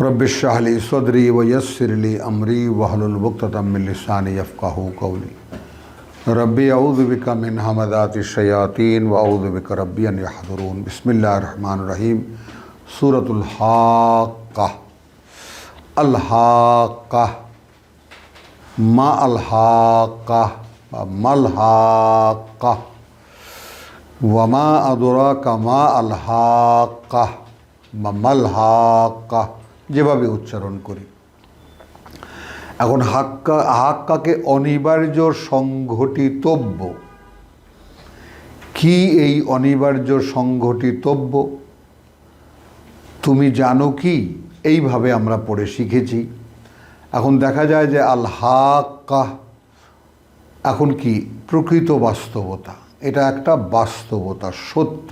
रब्बिश्रह ली सदरी व यस्सिर ली अमरी वहलुल उक़दतम मिन लिसानी यफ़क़हू क़ौली। रब्बी अऊज़ु बिका मिन हमज़ातिश शयातीन व अऊज़ु बिका रब्बी अन यहज़ुरून। बिस्मिल्लाहिर रहमानिर रहीम। सूरतुल हाक़्क़ा। अल हाक़्क़ा, मा अल हाक़्क़ा, मल हाक़्क़ा, वमा अदराका मा अल हाक़्क़ा, मल हाक़्क़ा, যেভাবে উচ্চারণ করি। এখন হাক্কাকে অনিবার্য সংঘটিতব্য। কি এই অনিবার্য সংঘটিতব্য তুমি জানো কি? এইভাবে আমরা পড়ে শিখেছি। এখন দেখা যায় যে আল হাক্কা এখন কি প্রকৃত বাস্তবতা, এটা একটা বাস্তবতা, সত্য।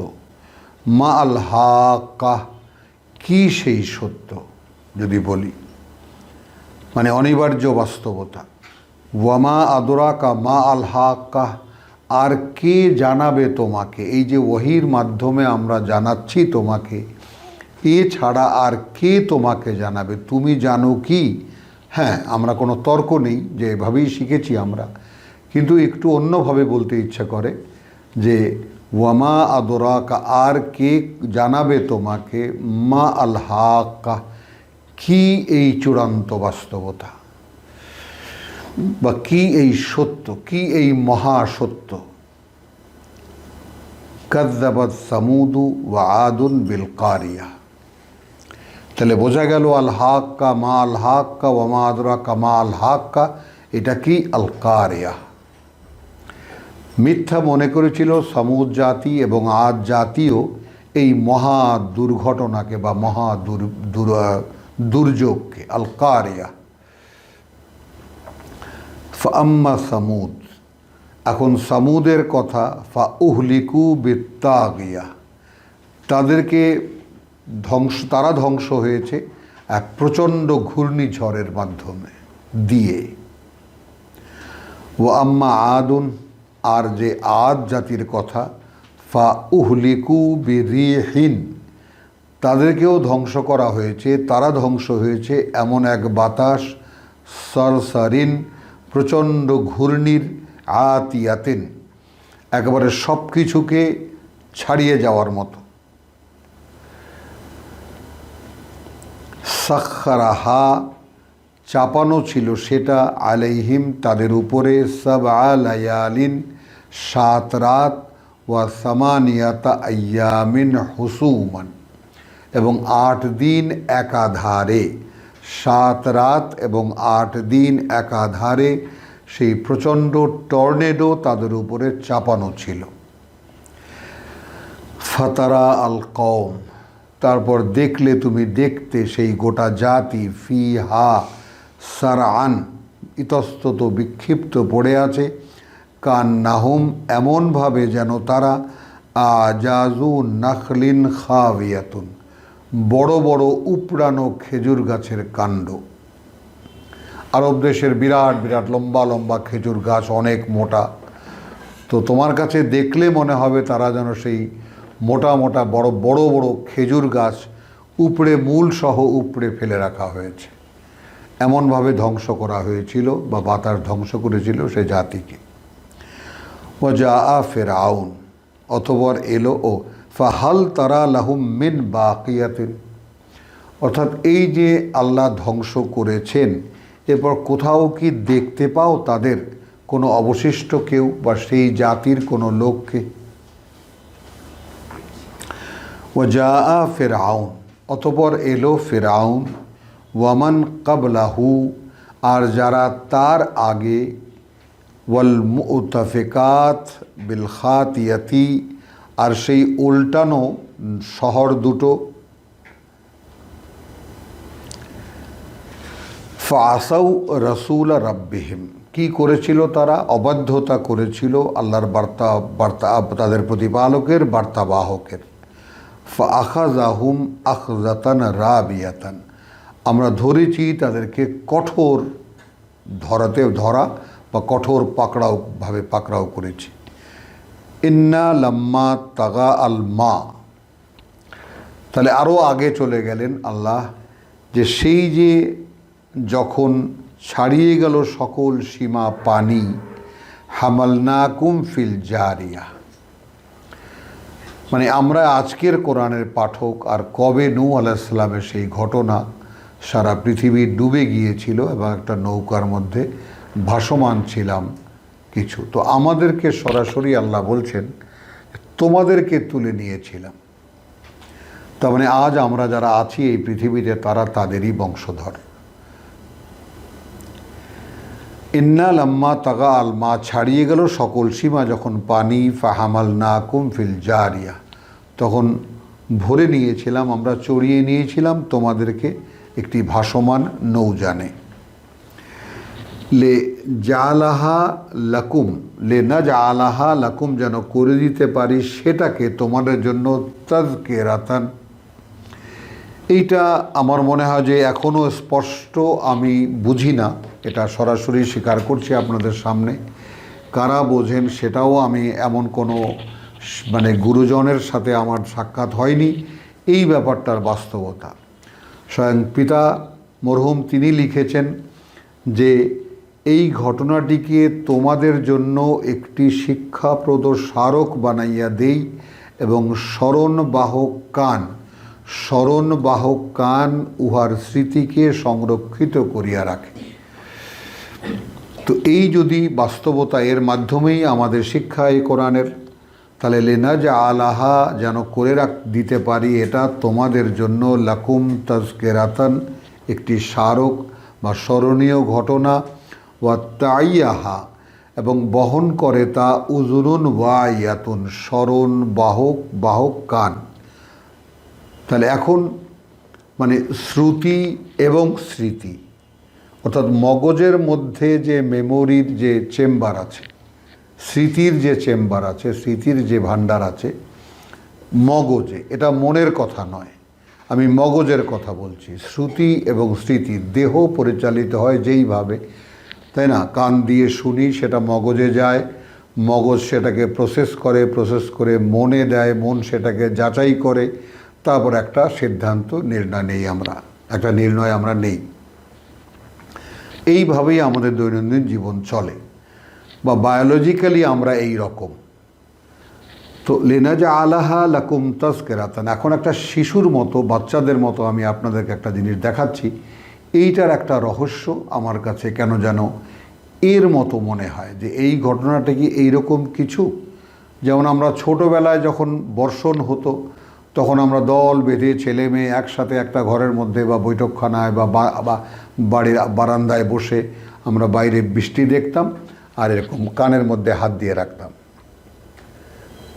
মা আল হাক্কা, কি সেই সত্য যদি বলি, মানে অনিবার্য বাস্তবতা। ওয়ামা আদরাকা মা আল হাক্কা, আর কে জানাবে তোমাকে? এই যে ওহীর মাধ্যমে আমরা জানাচ্ছি তোমাকে, এছাড়া আর কে তোমাকে জানাবে? তুমি জানো কি? হ্যাঁ, আমরা কোনো তর্ক নেই যে এভাবেই শিখেছি আমরা, কিন্তু একটু অন্যভাবে বলতে ইচ্ছা করে যে ওয়ামা আদরাকা, আর কে জানাবে তোমাকে, মা আল হাক্কা, কি এই চূড়ান্ত বাস্তবতা, বা কি এই সত্য, কি এই মহাসত্য। কাযযাবাত সামুদু ওয়া আদুন বিল কারিয়া। তাহলে বোঝা গেল আল হাক্কা, মা আল হাক্কা, ওয়ামা আদরাকা মা আল হাক্কা, এটা কি? আল কারিয়া। মিথ্যা মনে করেছিল সামুদ জাতি এবং আদ জাতিও এই মহা দুর্ঘটনাকে বা মহা দুর্যোগকে, আল কারিয়া। ফাম্মা সামুদ, এখন সামুদের কথা, ফা উহলিকু বিত্তাগিয়া, তাদেরকে তারা ধ্বংস হয়েছে এক প্রচণ্ড ঘূর্ণিঝড়ের মাধ্যমে দিয়ে। ও আম্মা আদুন, আর যে আদ জাতির কথা, ফা উহলিকু বিরিহিন, তাদেরকেও ধ্বংস করা হয়েছে, তারা ধ্বংস হয়েছে এমন এক বাতাস, সরসরিন, প্রচণ্ড ঘূর্ণির, আতিয়াতিন, একেবারে সব কিছুকে ছাড়িয়ে যাওয়ার মতো। সাখরাহা, চাপানো ছিল সেটা, আলাইহিম, তাদের উপরে, সাবআ লায়ালিন, 7 রাত, ওয়া সামানিয়াতা আইয়ামিন হুসুমান, এবং 8 দিন একাধারে, 7 রাত এবং 8 দিন একাধারে সেই প্রচণ্ড টর্নেডো তাদের উপরে চাপানো ছিল। ফাতারা আল কওম, তারপর দেখলে তুমি, দেখতে সেই গোটা জাতি, ফিহা সারআন, ইতস্তত বিক্ষিপ্ত পড়ে আছে, কান্নাহুম, এমনভাবে যেন তারা, আজাজু নাখলিন খাবিয়াতুন, বড় বড় উপড়ানো খেজুর গাছের কাণ্ড। আরব দেশের বিরাট বিরাট লম্বা লম্বা খেজুর গাছ, অনেক মোটা, তো তোমার কাছে দেখলে মনে হবে তারা যেন সেই মোটা মোটা বড় বড় বড় খেজুর গাছ উপড়ে, মূল সহ উপড়ে ফেলে রাখা হয়েছে। এমনভাবে ধ্বংস করা হয়েছিল বা বাতাস ধ্বংস করেছিল সে জাতিকে। ওয়াজা ফিরআউন, অতঃপর এলো, ও ফাহাল তারা লাহুম মিন বাকিয়াতিন, অর্থাৎ এই যে আল্লাহ ধ্বংস করেছেন, এরপর কোথাও কি দেখতে পাও তাদের কোনো অবশিষ্ট কেউ বা সেই জাতির কোনো লোককে? ওয়াজা ফিরআউন, অতঃপর এলো ফিরআউন, ওয়ামান ক্বাবলাহু, আর যারা তার আগে, ওয়াল মুতাফিকাত বিল খাতিয়াতি, আর সেই উল্টানো শহর দুটো, ফাসাউ রসুল রাব্বিহিম, কি করেছিল তারা? অবাধ্যতা করেছিল আল্লাহর বার্তা তাদের প্রতিপালকের বার্তাবাহকের। ফাআখাযাহুম আখযাতান রাবিয়াতান, আমরা ধরেছি তাদেরকে কঠোর ধরা বা কঠোর পাকড়াও করেছি। ইন্না লাম্মা তাগা আল মা, তাহলে আরও আগে চলে গেলেন আল্লাহ যে সেই যে যখন ছাড়িয়ে গেল সকল সীমা পানি, হামালনাকুম ফিল জারিয়া, মানে আমরা আজকের কোরআনের পাঠক, আর কবে নূহ আলাইহিস সালামের সেই ঘটনা, সারা পৃথিবী ডুবে গিয়েছিল এবং একটা নৌকার মধ্যে ভাসমান ছিলাম কিছু, তো আমাদেরকে সরাসরি আল্লাহ বলছেন তোমাদেরকে তুলে নিয়েছিলাম। তার মানে আজ আমরা যারা আছি এই পৃথিবীতে তারা তাদেরই বংশধর। ইন্না লাম্মা তাগা আল মা, ছাড়িয়ে গেল সকল সীমা যখন পানি, ফাহামালনাকুম ফিল জারিয়া, তখন ভরে নিয়েছিলাম আমরা, চড়িয়ে নিয়েছিলাম তোমাদেরকে একটি ভাসমান নৌযানে। লে জালাহা লাকুম, লে না জালাহা লাকুম, যেন করে দিতে পারি সেটাকে তোমাদের জন্য তাযকিরাতান। এইটা আমার মনে হয় যে এখনও স্পষ্ট আমি বুঝি না, এটা সরাসরি স্বীকার করছি আপনাদের সামনে। কারা বোঝেন সেটাও আমি, এমন কোনো মানে গুরুজনের সাথে আমার সাক্ষাৎ হয়নি এই ব্যাপারটার বাস্তবতা। স্বয়ং পিতা মরহুম তিনি লিখেছেন যে এই ঘটনাটিকে তোমাদের জন্য একটি শিক্ষাপ্রদ স্মারক বানাইয়া দেই এবং স্মরণবাহক কান উহার স্মৃতিকে সংরক্ষিত করিয়া রাখে। তো এই যদি বাস্তবতা, এর মাধ্যমেই আমাদের শিক্ষা এই কোরআনের, তাহলে লেনা যা আলাহা, যেন করে দিতে পারি এটা তোমাদের জন্য, লাকুম তাযকিরাতান, একটি স্মারক বা স্মরণীয় ঘটনা, ওয়া তাইয়াহা, এবং বহন করে তা, উযুনুন ওয়াইয়াতুন, বাহক কান। তাহলে এখন মানে শ্রুতি এবং স্মৃতি, অর্থাৎ মগজের মধ্যে যে মেমোরির যে চেম্বার আছে, স্মৃতির যে চেম্বার আছে, স্মৃতির যে ভাণ্ডার আছে মগজে, এটা মনের কথা নয়, আমি মগজের কথা বলছি। শ্রুতি এবং স্মৃতি দেহ পরিচালিত হয় যেইভাবে, তাই না, কান দিয়ে শুনি, সেটা মগজে যায়, মগজ সেটাকে প্রসেস করে মনে দেয়, মন সেটাকে যাচাই করে, তারপর একটা সিদ্ধান্ত নির্ণয় আমরা নেই। এইভাবেই আমাদের দৈনন্দিন জীবন চলে, বা বায়োলজিক্যালি আমরা এই রকম। তো লেনা যা আলাহা লাকুম তাযকিরাতান, এখন একটা শিশুর মতো, বাচ্চাদের মতো আমি আপনাদেরকে একটা জিনিস দেখাচ্ছি। এইটার একটা রহস্য আমার কাছে কেন যেন এর মতো মনে হয় যে এই ঘটনাটা কি এইরকম কিছু, যেমন আমরা ছোটোবেলায় যখন বর্ষণ হতো তখন আমরা দল বেঁধে ছেলে মেয়ে একসাথে একটা ঘরের মধ্যে বা বৈঠকখানায় বা বাড়ির বারান্দায় বসে আমরা বাইরে বৃষ্টি দেখতাম, আর এরকম কানের মধ্যে হাত দিয়ে রাখতাম।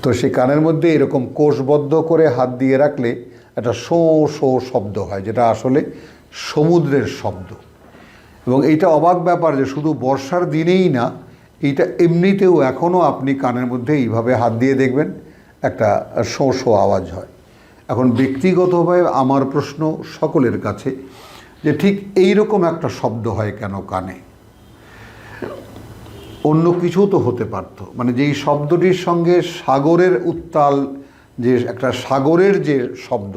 তো সেই কানের মধ্যে এরকম কোষবদ্ধ করে হাত দিয়ে রাখলে একটা শো শো শব্দ হয়, যেটা আসলে সমুদ্রের শব্দ। এবং এইটা অবাক ব্যাপার যে শুধু বর্ষার দিনেই না, এইটা এমনিতেও এখনও আপনি কানের মধ্যে এইভাবে হাত দিয়ে দেখবেন একটা শো শো আওয়াজ হয়। এখন ব্যক্তিগতভাবে আমার প্রশ্ন সকলের কাছে যে ঠিক এই রকম একটা শব্দ হয় কেন কানে? অন্য কিছু তো হতে পারত, মানে যেই শব্দটির সঙ্গে সাগরের উত্তাল, যে একটা সাগরের যে শব্দ,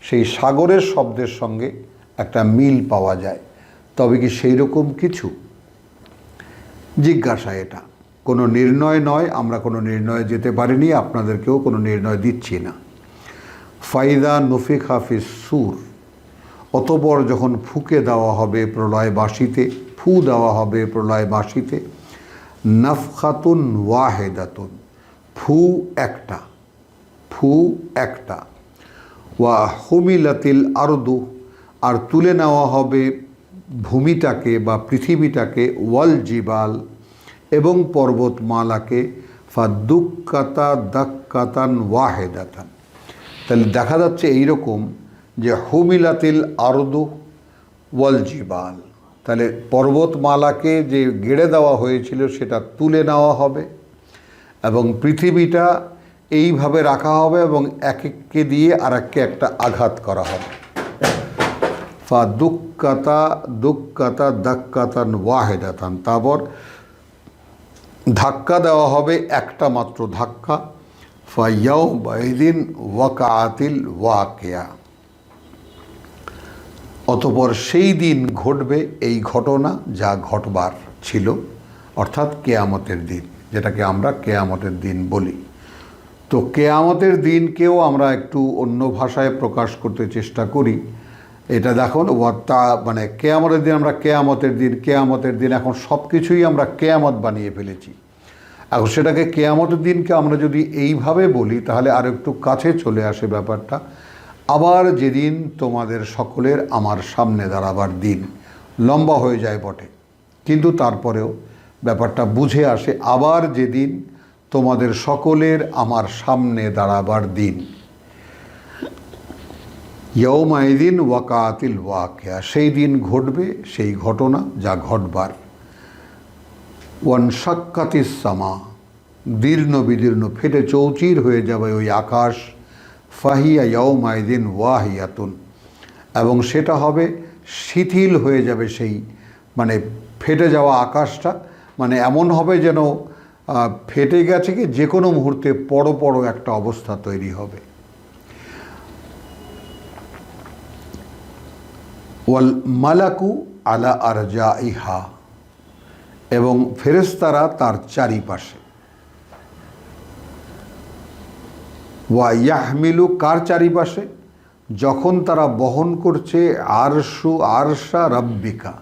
সেই সাগরের শব্দের সঙ্গে একটা মিল পাওয়া যায়, তবে কি সেই রকম কিছু? জিজ্ঞাসা, এটা কোনো নির্ণয় নয়, আমরা কোনো নির্ণয়ে যেতে পারিনি, আপনাদেরকেও কোনো নির্ণয় দিচ্ছি না। ফাইদা নুফিখা ফিস সূর, অতঃপর যখন ফুঁকে দেওয়া হবে প্রলয়বাসীতে, ফু দেওয়া হবে প্রলয়বাসীতে, নাফখাতুন ওয়াহেদাতুন, ফু একটা, ওয়া হুমিলাতিল আরদু, আর তুলে নেওয়া হবে ভূমিটাকে বা পৃথিবীটাকে, ওয়াল জিবাল, এবং পর্বতমালাকে, দাক্কাতান ওয়াহেদাতান। তাহলে দেখা যাচ্ছে এইরকম যে হুমিলাতিল আরদু ওয়াল জিবাল, তাহলে পর্বতমালাকে যে গেড়ে দেওয়া হয়েছিল সেটা তুলে নেওয়া হবে, এবং পৃথিবীটা এইভাবে রাখা হবে এবং এক এককে দিয়ে আর এককে একটা আঘাত করা হবে। দাক্কাতান ওয়াহেদাতান, তারপর ধাক্কা দেওয়া হবে একটা মাত্র ধাক্কা। ফায়াউমাইযিন ওয়াকাআতিল ওয়াকিয়া, অতঃপর সেই দিন ঘটবে এই ঘটনা যা ঘটবার ছিল, অর্থাৎ কেয়ামতের দিন, যেটাকে আমরা কেয়ামতের দিন বলি। তো কেয়ামতের দিনকেও আমরা একটু অন্য ভাষায় প্রকাশ করতে চেষ্টা করি। এটা দেখুন মানে কেয়ামতের দিন, আমরা কেয়ামতের দিন এখন সব কিছুই আমরা কেয়ামত বানিয়ে ফেলেছি। এখন সেটাকে কেয়ামতের দিনকে আমরা যদি এইভাবে বলি তাহলে আর একটু কাছে চলে আসে ব্যাপারটা। আবার যেদিন তোমাদের সকলের আমার সামনে দাঁড়াবার দিন, লম্বা হয়ে যায় বটে, কিন্তু তারপরেও ব্যাপারটা বুঝে আসে। আবার যেদিন তোমাদের সকলের আমার সামনে দাঁড়াবার দিন, ইয়াউমাইদিন ওয়াকাতিল ওয়াকিয়া, সেই দিন ঘটবে সেই ঘটনা যা ঘটবার। ওয়ানশাক্কাতিস সামা, দীর্ণ বিদীর্ণ ফেটে চৌচির হয়ে যাবে ওই আকাশ। ফাহিয়া ইয়াউমাইদিন ওয়াহিয়াতুন, এবং সেটা হবে শিথিল হয়ে যাবে, সেই মানে ফেটে যাওয়া আকাশটা মানে এমন হবে যেন ফেটে গেছে কি যে কোনো মুহূর্তে পড়ো পড়ো একটা অবস্থা তৈরি হবে। ওয়াল মালাকু আলা আরজাইহা, এবং ফেরেশতারা তার চারিপাশে। ওয়া ইয়াহমিলু, কার চারিপাশে? যখন তারা বহন করছে আরশা রাব্বিকা,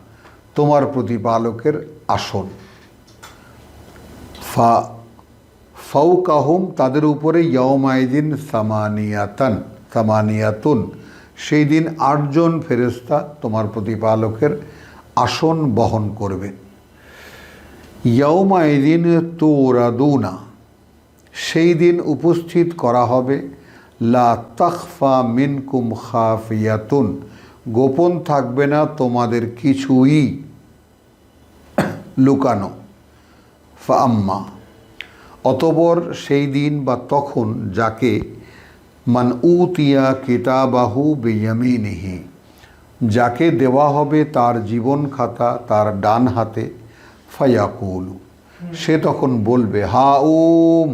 তোমার প্রতিপালকের আসন। ফাউকাহুম, তাদের উপরে ইয়াউমাইদিন সামানিয়াতুন, সেই দিন 8 জন ফেরেশতা তোমার প্রতিপালকের আসন বহন করবেন। ইয়াউমাইদিন তুরাদুনা, সেই দিন উপস্থিত করা হবে। লা তাখফা মিনকুম খাফিয়াতুন, গোপন থাকবে না তোমাদের কিছুই লুকানো। ফাআম্মা, অতঃপর সেই দিন বা তখন যাকে মান উতিয়া কিতাবাহু বিয়ামিনিহি, যাকে দেওয়া হবে তার জীবন খাতা তার ডান হাতে। ফায়াকুলু, সে তখন বলবে হাউম,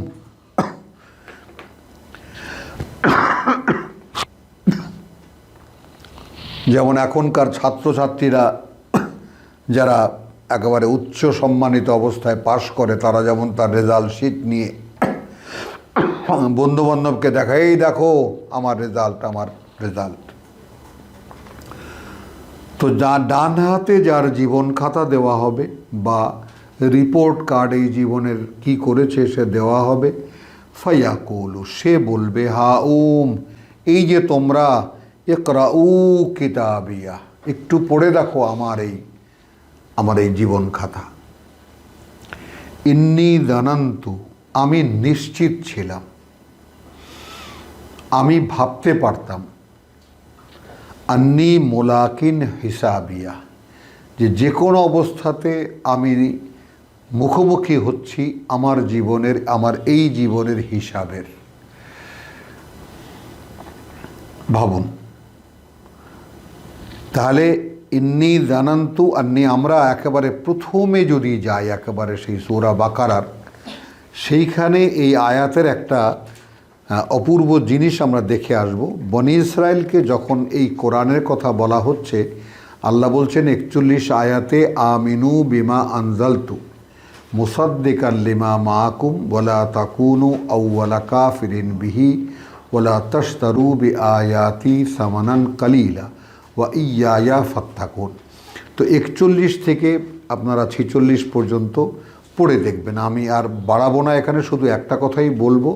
যেমন এখনকার ছাত্রছাত্রীরা যারা একেবারে উচ্চ সম্মানিত অবস্থায় পাশ করে, তারা যেমন তার রেজাল্ট শিট নিয়ে বন্ধুবান্ধবকে দেখায়, এই দেখো আমার রেজাল্ট। তো যা ডান হাতে যার জীবন খাতা দেওয়া হবে বা রিপোর্ট কার্ড এই জীবনের কি করেছে সে দেওয়া হবে। ফায়াকুলু, সে বলবে হাউম, এই যে তোমরা, ইকরাউ কিতাবিয়া, একটু পড়ে দেখো আমার এই জীবন খাতা। ইন্নী জানান্তু, আমি নিশ্চিত ছিলাম, আমি ভাবতে পারতাম, আন্নী মুলাকিন হিসাবিয়া, যে কোনো অবস্থাতে আমি মুখোমুখি হচ্ছি আমার এই জীবনের হিসাবের। ভাবুন তাহলে, ইন্নী জানান্তু আন্নী, আমরা একেবারে প্রথমে যদি যাই একেবারে সেই সূরা বাকারার, সেইখানে এই আয়াতের একটা অপূর্ব জিনিস আমরা দেখে আসব। বনি ইসরায়েলকে যখন এই কোরআনের কথা বলা হচ্ছে, আল্লাহ বলছেন 41 আয়াতে, আমিনু বিমা আনজালতু মুসাদ্দিকাল লিমা মাআকুম ওয়ালা তাকুনু আউওয়ালা কাফিরিন বিহি ওয়ালা তাশতারু বিআয়াতি সামানান কালিলা ওয়া ইয়্যায়া ফাত্তাকুন। তো 41 থেকে আপনারা 46 পর্যন্ত পড়ে দেখবেন। আমি আর বাড়াবো না, এখানে শুধু একটা কথাই বলবো,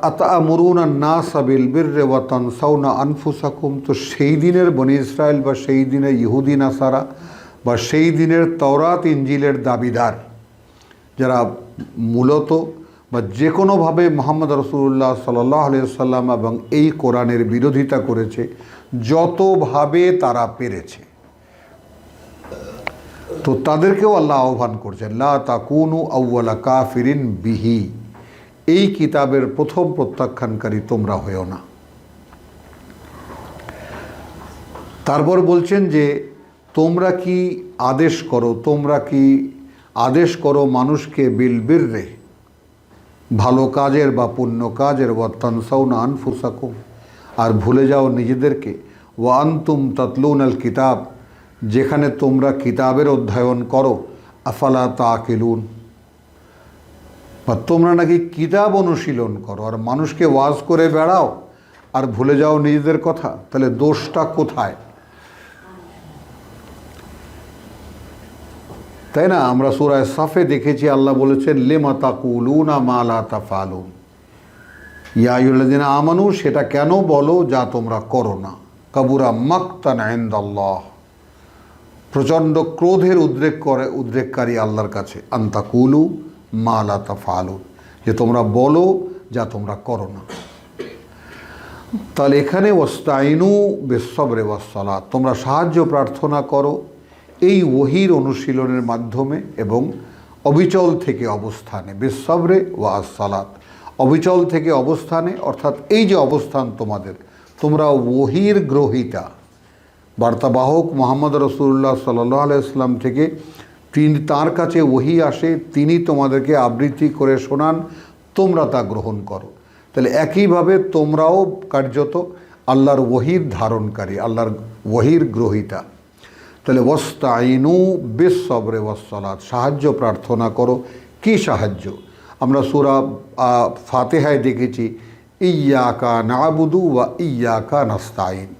আতা'মুরুনা নাসা বিল বিররি ওয়া তানসাউনা আনফুসাকুম। তো সেই দিনের বনি ইসরায়েল বা সেই দিনের ইহুদি নাসারা বা সেই দিনের তাওরাত ইনজিলের দাবিদার, যারা মূলত বা যে কোনোভাবে মুহাম্মদ রাসূলুল্লাহ সাল্লাল্লাহু আলাইহি ওয়াসাল্লাম এবং এই কোরআনের বিরোধিতা করেছে, যতভাবে তারা পেরেছে, তো তাদেরকেও আল্লাহ আহ্বান করছেন, লা তাকুনু আউওয়ালা কাফিরিন বিহি, এই কিতাবের প্রথম প্রত্যাখ্যানকারী তোমরা হয়েও না। তারপর বলছেন যে তোমরা কি আদেশ করো মানুষকে বিল বিররে, ভালো কাজের বা পুণ্য কাজের, ওয়া তানসাউনা আনফুসাকুম, আর ভুলে যাও নিজেদেরকে, ওয়া আনতুম তাতলুনাল কিতাব, যেখানে তোমরা কিতাবের অধ্যয়ন করো, আফালা তাকিলুন, বা তোমরা নাকি কিতাব অনুশীলন করো আর মানুষকে ওয়াজ করে বেড়াও আর ভুলে যাও নিজেদের কথা। তাহলে দোষটা কোথায়? তাই না? আমরা সূরা সাফে দেখেছি আল্লাহ বলেছেন লিমা তাকুলুনা মা লা তাফআলুন, ইয়া আইয়ুহাল্লাযিনা আমানু, সেটা কেন বলো যা তোমরা করো না। কাবুরা মাকতান ইনদাল্লাহ, প্রচণ্ড ক্রোধের উদ্রেককারী আল্লাহর কাছে, আনতাকুলু মা লা তাফআলুন, যে তোমরা বলো যা তোমরা করো না। তাহলে এখানে ওয়াস্তাইনু বিস-সাবরি ওয়াস-সালাত, তোমরা সাহায্য প্রার্থনা করো এই ওহীর অনুশীলনের মাধ্যমে এবং অবিচল থেকে অবস্থানে, বিস-সাবরি ওয়াস-সালাত, অবিচল থেকে অবস্থানে, অর্থাৎ এই যে অবস্থান তোমাদের, তোমরা ওহীর গ্রহীতা, বার্তাবাহক মুহাম্মদ রাসূলুল্লাহ সাল্লাল্লাহু আলাইহি ওয়াসাল্লাম থেকে তার কাছে ওহী আসে, তিনি তোমাদেরকে আবৃত্তি করে শোনান, তোমরা তা গ্রহণ করো। তাহলে একইভাবে তোমরাও কার্যত আল্লাহর ওহীর ধারণকারী, আল্লাহর ওহীর গ্রহীতা। তাহলে ওয়াস্তাইনু বিস-সাবরি ওয়াস-সালাত, সাহায্য প্রার্থনা করো। কি সাহায্য? আমরা সূরা ফাতিহায় দেখেছি ইয়্যাকা না'বুদু ওয়া ইয়্যাকা নাস্তাইন,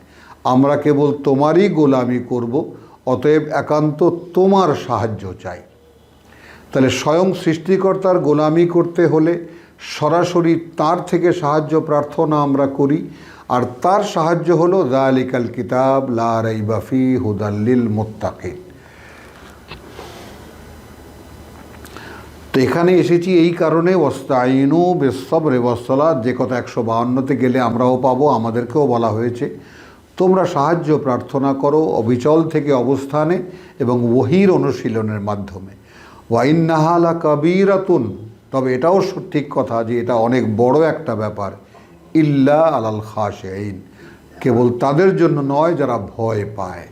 আমরা কেবল তোমারই গোলামি করব, অতএব একান্ত তোমার সাহায্য চাই। তাহলে স্বয়ং সৃষ্টিকর্তার গোলামি করতে হলে সরাসরি তার থেকে সাহায্য প্রার্থনা আমরা করি, আর তার সাহায্য হলো যালিকাল কিতাব লা রাইবা ফীহি হুদাল লিল মুত্তাকিন। তো এখানে এসেছি এই কারণে ওয়াস্তাইনু বিস-সাবরি ওয়াস-সালাত, যে কথা 152তে গেলে আমরাও পাবো, আমাদেরকেও বলা হয়েছে তোমরা সাহায্য প্রার্থনা করো অবিচল থেকে অবস্থানে এবং ওহীর অনুশীলনের মাধ্যমে। ওয়া ইন্নাহা লাকাবীরাতুন, তবে এটাও ঠিক কথা যে এটা অনেক বড় একটা ব্যাপার, ইল্লা আলাল খাশিঈন, কেবল তাদের জন্য নয় যারা ভয় পায়।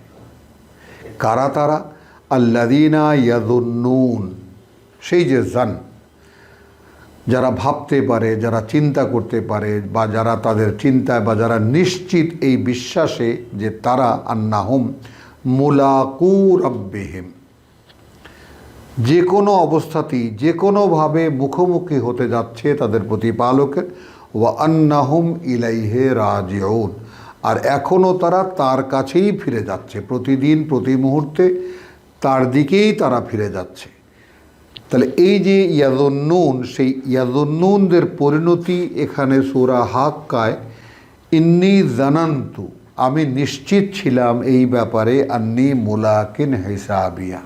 কারা তারা? আল্লাযীনা ইয়াযুন্নুন, সেই যে জান, যারা ভাবতে পারে, যারা চিন্তা করতে পারে, বা যারা তাদের চিন্তায় বা যারা নিশ্চিত এই বিশ্বাসে যে তারা আন্নাহুম মুলাকু রাব্বিহিম, যে কোনো অবস্থাতেই যে কোনোভাবে মুখোমুখি হতে যাচ্ছে তাদের প্রতিপালকের, ওয়া আন্নাহুম ইলাইহি রাজিউন, আর এখনও তারা তার কাছেই ফিরে যাচ্ছে, প্রতিদিন প্রতি মুহূর্তে তার দিকেই তারা ফিরে যাচ্ছে। তাহলে এই যে ইয়াযুন্নুন, সেই ইয়াযুন্নুনদের পরিণতি এখানে সূরা হাক্কায় ইন্নী জানান্তু, আমি নিশ্চিত ছিলাম এই ব্যাপারে, আন্নী মুলাকিন হিসাবিয়া,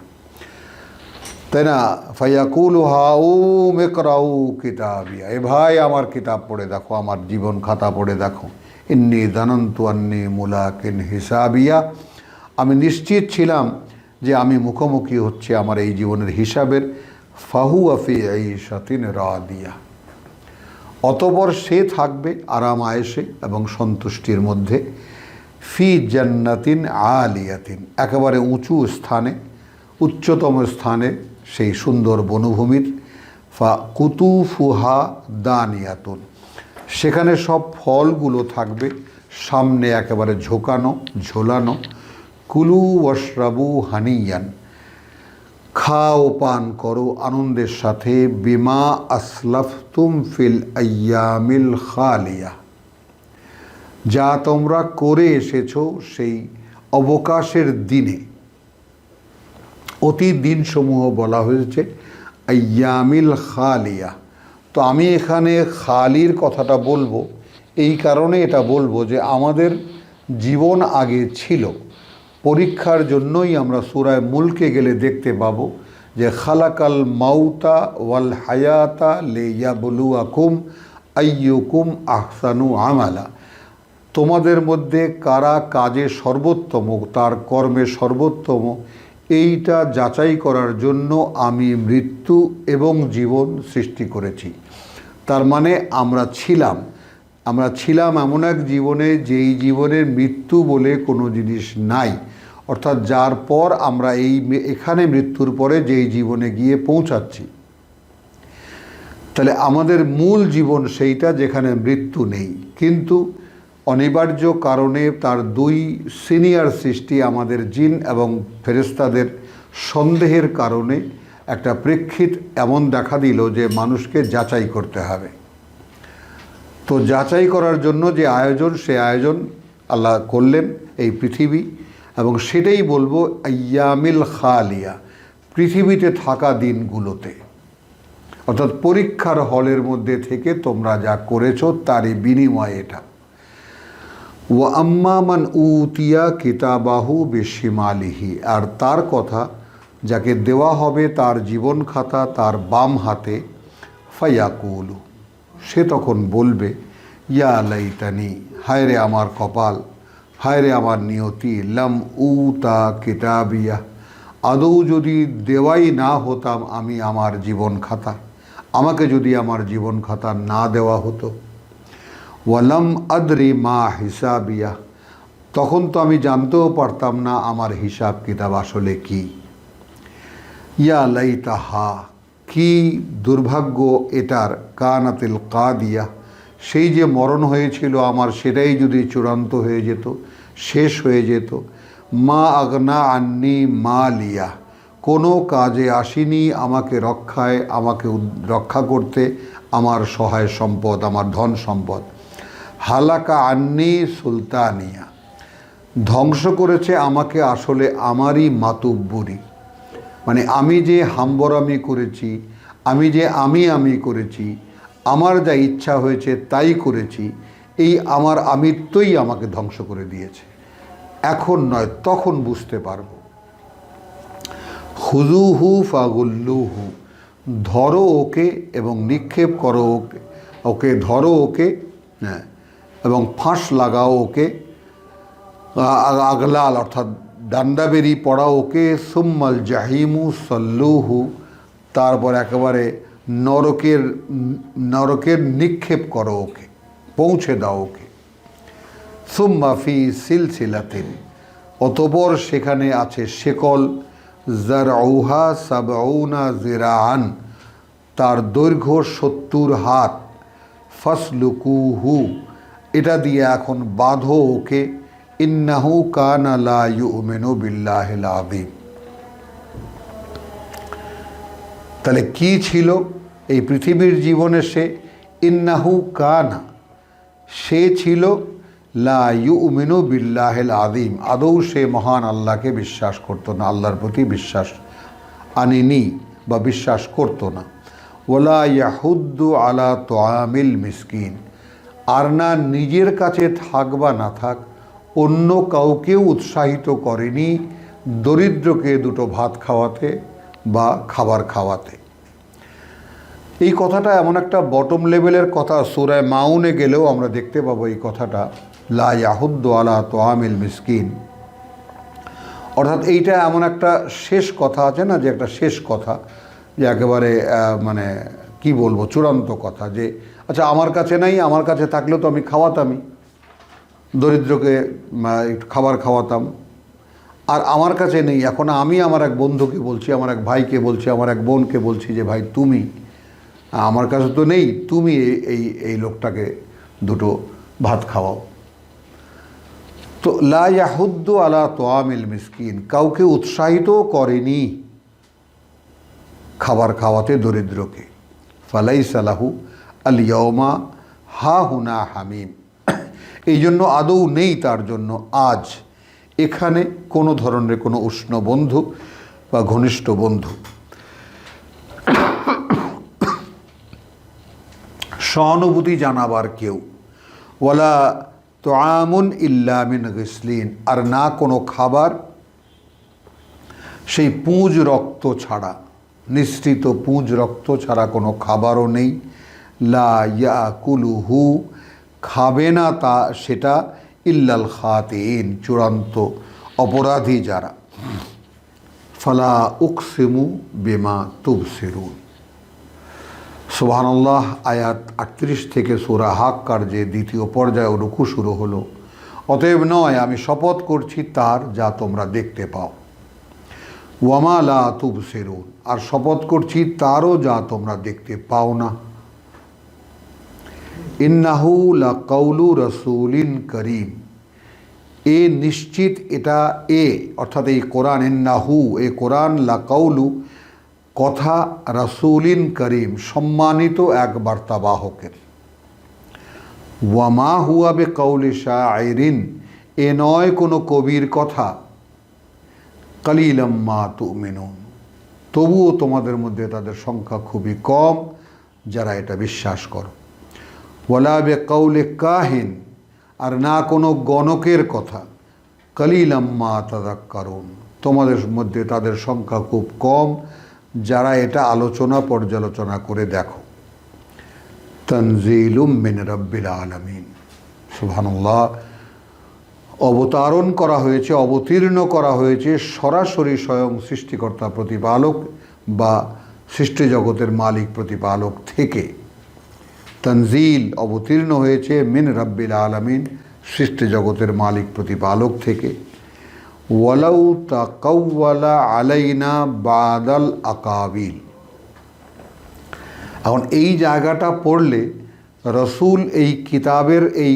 তাই না? ফায়াকুলু হাউম ইকরাউ কিতাবিয়া, এ ভাই আমার কিতাব পড়ে দেখো, আমার জীবন খাতা পড়ে দেখো। ইন্নী জানান্তু আন্নী মুলাকিন হিসাবিয়া, আমি নিশ্চিত ছিলাম যে আমি মুখোমুখি হচ্ছে আমার এই জীবনের হিসাবের। ফাহুয়া ফি আইশাতিন রাদিয়া, অতঃপর সে থাকবে আরাম আয়েশে এবং সন্তুষ্টির মধ্যে। ফি জান্নাতিন আলিয়াতিন, একেবারে উঁচু স্থানে, উচ্চতম স্থানে, সেই সুন্দর বনভূমির। ফা কুতুফুহা দানিয়াতুন, সেখানে সব ফলগুলো থাকবে সামনে একেবারে ঝোকানো, ঝোলানো। কুলু ওয়াশরাবু হানিয়ান, খাও পান করো আনন্দের সাথে। বিমা আসলাফতুম ফিল আইয়ামিল খালিয়া, যা তোমরা করে এসেছো সেই অবকাশের দিনে। অতি দিনসমূহ বলা হয়েছে আইয়ামিল খালিয়া। তো আমি এখানে খালির কথাটা বলবো এই কারণে, এটা বলবো যে আমাদের জীবন আগে ছিল, পরীক্ষার জন্যই আমরা সূরা মুলকে গেলে দেখতে পাবো যে খালাকাল মাউতা ওয়াল হায়াতা লিয়াবলুয়াকুম আইয়ুকুম আহসানু আমালা, তোমাদের মধ্যে কারা কাজে সর্বোত্তম, তার কর্মে সর্বোত্তম, এইটা যাচাই করার জন্য আমি মৃত্যু এবং জীবন সৃষ্টি করেছি। তার মানে আমরা ছিলাম এমন এক জীবনে, যেই জীবনের মৃত্যু বলে কোনো জিনিস নাই, অর্থাৎ যার পর আমরা এখানে মৃত্যুর পরে যেই জীবনে গিয়ে পৌঁছাচ্ছি। তাহলে আমাদের মূল জীবন সেইটা যেখানে মৃত্যু নেই, কিন্তু অনিবার্য কারণে তার দুই সিনিয়র সৃষ্টি আমাদের জিন এবং ফেরেশতাদের সন্দেহের কারণে একটা প্রেক্ষিত এমন দেখা দিল যে মানুষকে যাচাই করতে হবে। তো যাচাই করার জন্য যে আয়োজন, সে আয়োজন আল্লাহ করলেন এই পৃথিবী, এবং সেটাই বলবো আইয়ামিল খালিয়া, পৃথিবীতে থাকা দিনগুলোতে, অর্থাৎ পরীক্ষার হলের মধ্যে থেকে তোমরা যা করেছো তারই বিনিময় এটা। ওয়া আম্মা মান উতিয়া কিতাবাহু বিশিমালিহি, আর তার কথা যাকে দেওয়া হবে তার জীবন খাতা তার বাম হাতে, ফায়াকুলু, সে তখন বলবে ইয়া লাইতানি, হায় রে আমার কপাল, হায় রে আমার নিয়তি, লাম উতা কিতাবিয়া, আদৌ যদি দেওয়াই না হতাম আমি আমার জীবন খাতা, আমাকে যদি আমার জীবন খাতা না দেওয়া হতো। ওয়ালাম আদরি মা হিসাবিয়া, তখন তো আমি জানতেও পারতাম না আমার হিসাব কিতাব আসলে কি। ইয়া লাইতাহা, কি দুর্ভাগ্য এটার, কানাতিল কাদিয়া, সেই যে মরণ হয়েছিল আমার সেটাই যদি চূড়ান্ত হয়ে যেত, শেষ হয়ে যেত। মা আগনা আন্নি মা লিয়া, কোনো কাজে আসেনি আমাকে রক্ষায়, আমাকে রক্ষা করতে আমার সহায় সম্পদ, আমার ধন সম্পদ। হালাকা আন্নি সুলতানিয়া, ধ্বংস করেছে আমাকে আসলে আমারই মাতুব্বরি, মানে আমি যে হাম্বরামি করেছি, আমি যে আমি করেছি, আমার যা ইচ্ছা হয়েছে তাই করেছি, এই আমার আমিত্বই আমাকে ধ্বংস করে দিয়েছে। এখন নয়, তখন বুঝতে পারব। খুযুহু ফাগুল্লুহু, ধরো ওকে এবং নিক্ষেপ করো ওকে, ওকে ধরো ওকে, হ্যাঁ, এবং ফাঁস লাগাও ওকে, আগলাল অর্থাৎ ডান্ডাবেরি পড়াও ওকে। সুম্মাল জাহিমু সল্লুহু, তারপর একেবারে নরকের নিক্ষেপ করো ওকে, পৌঁছে দাও ওকে। সুম্মা ফি সিলসিলাতিন, অতঃপর সেখানে আছে শেকল, যারউহা সাবউনা জিরাআন, তার দৈর্ঘ্য 70 হাত। ফাসলুকুহু, এটা দিয়ে এখন বাঁধো ওকে। ইন্নাহু কানা লা ইউমিনু বিল্লাহিল আযীম। তাহলে কি ছিল এই পৃথিবীর জীবনে সে? ইন্নাহু কানা, সে ছিল লা ইউমিনু বিল্লাহিল আযীম, আদৌ সে মহান আল্লাহকে বিশ্বাস করতো না, আল্লাহর প্রতি বিশ্বাস আনেনি বা বিশ্বাস করতো না। ওয়ালা ইয়াহুদ্দু আলা তুআমিল মিসকিন, আর না নিজের কাছে থাক বা না থাক অন্য কাউকেও উৎসাহিত করেনি দরিদ্রকে দুটো ভাত খাওয়াতে বা খাবার খাওয়াতে। এই কথাটা এমন একটা বটম লেভেলের কথা, সূরা মাউনে গেলেও আমরা দেখতে পাবো এই কথাটা, লা ইয়াহুদ্দু আলা তুআমিল মিসকিন। অর্থাৎ এইটা এমন একটা শেষ কথা আছে না, যে একটা শেষ কথা, যে একেবারে মানে কি বলবো, চূড়ান্ত কথা, যে আচ্ছা আমার কাছে নাই, আমার কাছে থাকলেও তো আমি খাওয়াতামই, দরিদ্রকে খাবার খাওয়াতাম, আর আমার কাছে নেই। এখন আমি আমার এক বন্ধুকে বলছি, আমার এক ভাইকে বলছি, আমার এক বোনকে বলছি যে ভাই তুমি, আমার কাছে তো নেই, তুমি এই লোকটাকে দুটো ভাত খাওয়াও। তো লা ইয়াহুদ্দু আলা তুআমিল মিসকিন, কাউকে উৎসাহিতও করেনি খাবার খাওয়াতে দরিদ্রকে। ফালাইসা লাহু আল ইয়াওমা হাহুনা হামিম, এই জন্য আদৌ নেই তার জন্য আজ এখানে কোনো ধরনের কোনো উষ্ণ বন্ধু বা ঘনিষ্ঠ বন্ধু, সহানুভূতি জানাবার কেউ। ওয়ালা তুআমুন ইল্লা মিন গিসলিন, আর না কোনো খাবার সেই পুঁজ রক্ত ছাড়া, নিঃসৃত পুঁজ রক্ত ছাড়া কোনো খাবারও নেই। লা ইয়াকুলুহু, খাবে না তা সেটা, ইল্লাল খাতিন, চূড়ান্ত অপরাধী যারা। ফালা উকসিমু বিমা তুবসিরুন। সুবহানাল্লাহ। আয়াত 38 থেকে সূরা হাক্কার যে দ্বিতীয় পর্যায়ে রুকু শুরু হলো। অতএব নয়, আমি শপথ করছি তার যা তোমরা দেখতে পাও। ওয়ামা লা তুবসিরুন, আর শপথ করছি তারও যা তোমরা দেখতে পাও না। ইন্নাহু লা কাউলু রাসূলিন করিম, এ নিশ্চিত, এটা অর্থাৎ এই কোরআন, ইন্নাহু এই কোরআন, লা কাউলু কথা, রাসূলিন করিম সম্মানিত এক বার্তাবাহকের, ওয়ামা হুয়া বে কাউলি শাইরিন এ নয় কোনো কবির কথা, কালিলাম মা তুমিনুন তবুও তোমাদের মধ্যে তাদের সংখ্যা খুবই কম যারা এটা বিশ্বাস করো, ওয়ালা বে কাউলে কাহিন আর না কোনো গণকের কথা, কালিলাম মা তাযাক্কারুন তোমাদের মধ্যে তাদের সংখ্যা খুব কম যারা এটা আলোচনা পর্যালোচনা করে দেখো। তানজিলুম মিন রাব্বিল আলামিন, সুবহানাল্লাহ, অবতারণ করা হয়েছে, অবতীর্ণ করা হয়েছে সরাসরি স্বয়ং সৃষ্টিকর্তা প্রতিপালক বা সৃষ্টি জগতের মালিক প্রতিপালক থেকে। তানজিল অবতীর্ণ হয়েছে মিন রাব্বিল আলামিন সৃষ্টি জগতের মালিক প্রতিপালক থেকে। ওয়ালাউ তাকাওয়ালা আলাইনা বাদাল আকাবিল, এখন এই জায়গাটা পড়লে রসুল এই কিতাবের, এই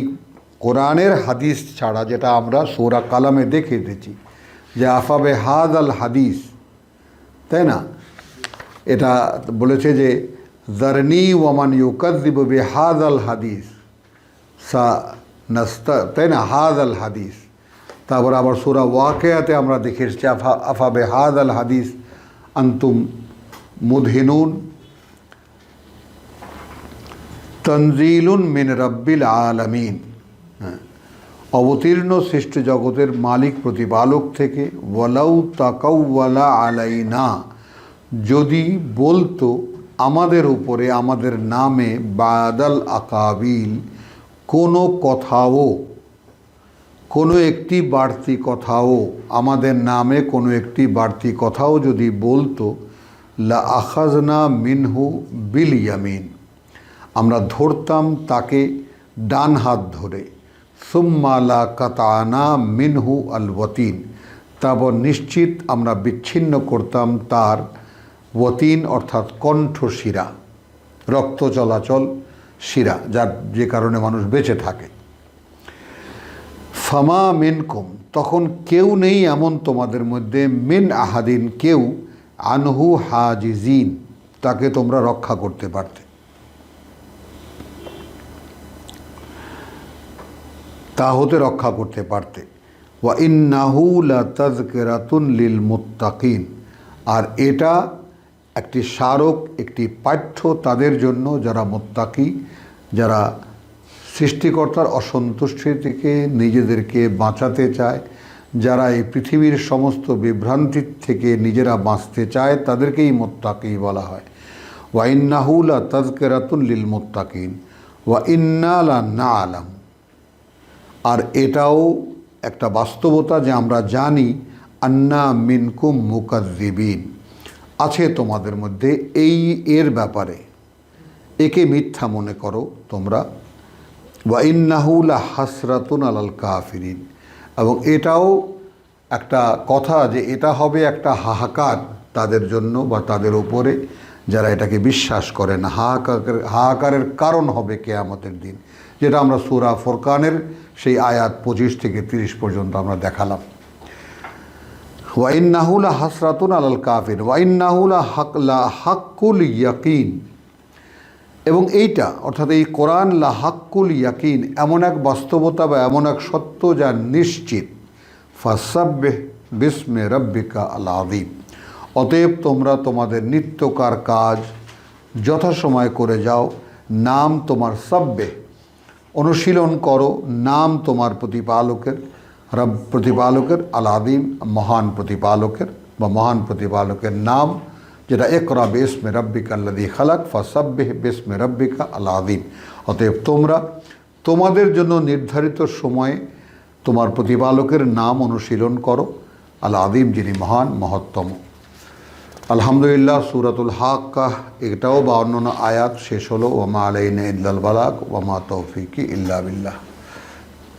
কোরআনের হাদিস ছাড়া, যেটা আমরা সূরা কালামে দেখে এসেছি যে আফাবে হাদ আল হাদিস, তাই না, এটা বলেছে যে জারনি ওয়ামান ইউকাযযিবু বিহাদ আল হাদিস সা নাস্তা, তাই না, হাদ আল হাদিস। তারপর আবার সূরা ওয়াকিয়াতে আমরা দেখে এসেছি আফাবে হাদ আল হাদিস আনতুম মুদহিনুন। তনজিলুন মিন রাব্বিল আলামিন, অবতীর্ণ সৃষ্টি জগতের মালিক প্রতিপালক থেকে। ওয়ালাউ তাকাওয়ালা আলাইনা, যদি বলতো আমাদের উপরে, আমাদের নামে, বাদাল আকাবিল কোনো কথাও, কোনো একটি বাড়তি কথাও, আমাদের নামে কোনো একটি বাড়তি কথাও যদি বলতো, লা আখাজনা মিনহু বিল ইয়ামিন, আমরা ধরতাম তাকে ডান হাত ধরে। সুম্মা লা কাতানা মিনহু আল ওয়াতিন, তারপর নিশ্চিত আমরা বিচ্ছিন্ন করতাম তার ওয়াতিন অর্থাৎ কণ্ঠশিরা, রক্ত চলাচল শিরা, যার যে কারণে মানুষ বেঁচে থাকে। ফামা মিনকুম, তখন কেউ নেই এমন তোমাদের মধ্যে, মিন আহাদিন কেউ, আনহু হাজিজিন, তাকে তোমরা রক্ষা করতে পারতে, তা হতে রক্ষা করতে পারতে। ওয়া ইন্নাহু লাতাযকিরাতুন লিল মুত্তাকিন, আর এটা একটি স্মারক, একটি পাঠ্য তাদের জন্য যারা মুত্তাকি, যারা সৃষ্টিকর্তার অসন্তুষ্টি থেকে নিজেদেরকে বাঁচাতে চায়, যারা এই পৃথিবীর সমস্ত বিভ্রান্তির থেকে নিজেরা বাঁচতে চায়, তাদেরকেই মুত্তাকি বলা হয়। ওয়া ইন্নাহু লাতাযকিরাতুন লিল মুত্তাকিন ওয়া ইন্না লানা'লাম, আর এটাও একটা বাস্তবতা যে আমরা জানি, আন্না মিনকুম মুকাযযিবিন, আছে তোমাদের মধ্যে এর ব্যাপারে, একে মিথ্যা মনে করো তোমরা। ওয়া ইন্নাহু লাহাসরাতুন আলাল কাফিরিন, এবং এটাও একটা কথা যে এটা হবে একটা হাহাকার তাদের জন্য বা তাদের উপরে যারা এটাকে বিশ্বাস করে না। হাহাকারের কারণ হবে কিয়ামতের দিন, যেটা আমরা সূরা ফুরকানের সেই আয়াত 25 থেকে 30 পর্যন্ত আমরা দেখালাম। ওয়া ইন্নাহু লাহাসরাতুন আলাল কাফির ওয়া ইন্নাহু লাহাক্কুল ইয়াকিন, এবং এইটা অর্থাৎ এই কোরআন লাহাক্কুল ইয়াকিন এমন এক বাস্তবতা বা এমন এক সত্য যা নিশ্চিত। ফাসাব্বিহ বিস্মি রাব্বিকা আল আযীম, অতএব তোমরা তোমাদের নিত্যকার কাজ যথাসময় করে যাও, নাম তোমার সাব্বিহ অনুশীলন করো, নাম তোমার প্রতিপালকের, রব প্রতিপালকের, আল আযীম মহান প্রতিপালকের বা মহান প্রতিপালকের নাম, যেটা ইকরা বিস্মি রাব্বিকা আল্লাযী খালাক ফাসাব্বিহ বিস্মি রাব্বিকা আল আযীম। অতএব তোমরা তোমাদের জন্য নির্ধারিত সময়ে তোমার প্রতিপালকের নাম অনুশীলন করো, আল আযীম যিনি মহান মহত্তম। আলহামদুলিল্লাহ, সূরাতুল হাক্কা এটাও 52 আয়াত শেষ হলো। ওয়া মা আলাইনা ইল্লাল বালাগ ওয়া মা তৌফিকি ইল্লা বিল্লাহ।